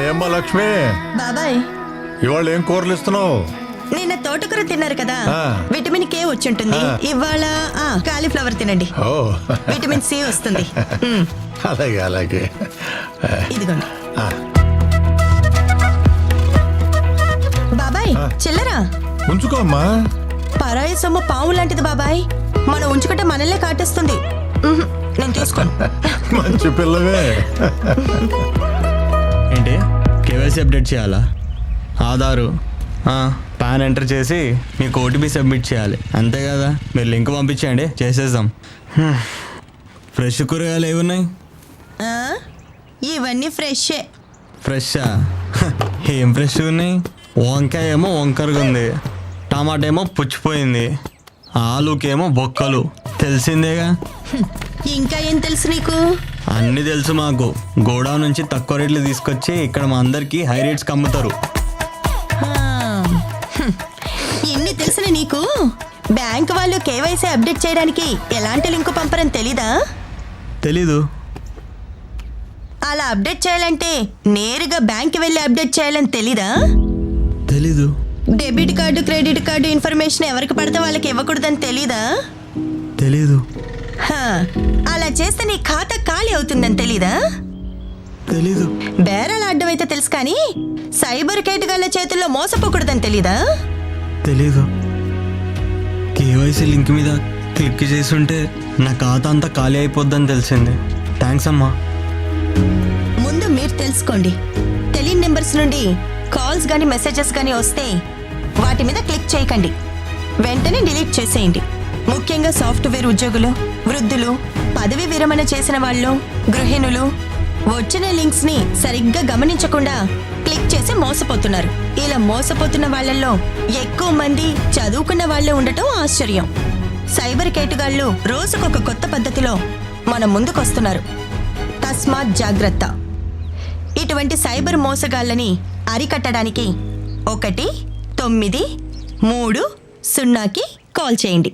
ఏమ్మా లక్ష్మి, బాబాయ్ ఇవాళ ఏం కూరలు ఇస్తున్నావు? నిన్న తోటకూర తిన్నారు కదా, ఆ. విటమిన్ కే వచ్చుంటుంది. ఇవాళ కాలీఫ్లవర్ తినండి, ఓ విటమిన్ సి వస్తుంది. అలాగే అలాగే. ఇదిగోండి ఆ, బాబాయ్. చిల్లరా ఉంచుకో అమ్మా. పరాయి సొమ్ము పాము లాంటిది బాబాయ్, మనం ఉంచుకుంటే మనల్నే కాటేస్తుంది. నేను తీసుకోను. మంచి పిల్లవే. ఏంటి కేవైసీ అప్డేట్ చేయాలా? ఆధారు పాన్ ఎంటర్ చేసి మీకు ఓటీపీ సబ్మిట్ చేయాలి, అంతే కదా? మీరు లింక్ పంపించండి, చేసేద్దాం. ఫ్రెష్ కూరగాయలు ఏమున్నాయి? ఆ, ఇవన్నీ ఫ్రెషే. ఫ్రెషా? ఏం ఫ్రెష్ ఉన్నాయి? వంకాయ ఏమో వంకరగా ఉంది, టమాటా ఏమో పుచ్చిపోయింది, ఆలుకేమో బొక్కలు. తెలిసిందేగా. ఇంకా ఏం తెలుసు నీకు? అన్నీ తెలుసు మాకు. గోడౌన్ నుంచి తక్కువ రేట్లు తీసుకొచ్చి ఇక్కడ మా అందరికి హై రేట్స్కి అమ్ముతారు. ఇన్ని తెలిసిన నీకు బ్యాంక్ వాళ్ళు కేవైసీ అప్డేట్ చేయడానికి ఎలాంటి లింకు పంపరని తెలీదా? తెలీదు. అలా అప్డేట్ చేయాలంటే నేరుగా బ్యాంక్ వెళ్ళి అప్డేట్ చేయాలని తెలీదా? తెలీదు. Debit card credit card information ఎవరికి పడితే వాళ్ళకి ఇవ్వకూడదని తెలీదా? తెలీదు. అలా చేస్తే నీ ఖాతా ఖాళీ అవుతుందని తెలీదా? తెలీదు. బేరాల అడ్డం అయితే తెలుసు కానీ సైబర్ కేటగాళ్ళ చేతుల్లో మోసపోకూడదని తెలీదా? తెలీదు. కేవైసీ లింక్ మీద క్లిక్ చేసుంటే నా ఖాతా అంతా ఖాళీ అయిపోద్దని తెలిసింది. థ్యాంక్స్ అమ్మా. ముందు మీరు తెలుసుకోండి. తెలియని నెంబర్స్ నుండి కాల్స్ కానీ మెసేజెస్ కానీ వస్తే వాటి మీద క్లిక్ చేయకండి, వెంటనే డిలీట్ చేసేయండి. ముఖ్యంగా సాఫ్ట్వేర్ ఉద్యోగులు, వృద్ధులు, పదవి విరమణ చేసిన వాళ్ళు, గృహిణులు వచ్చిన లింక్స్ ని సరిగ్గా గమనించకుండా క్లిక్ చేసి మోసపోతున్నారు. ఇలా మోసపోతున్న వాళ్ళల్లో ఎక్కువ మంది చదువుకున్న వాళ్లే ఉండటం ఆశ్చర్యం. సైబర్ కేటుగాళ్లు రోజుకొక కొత్త పద్ధతిలో మన ముందుకొస్తున్నారు. తస్మాత్ జాగ్రత్త. ఇటువంటి సైబర్ మోసగాళ్ళని అరికట్టడానికి 1-930కి కాల్ చేయండి.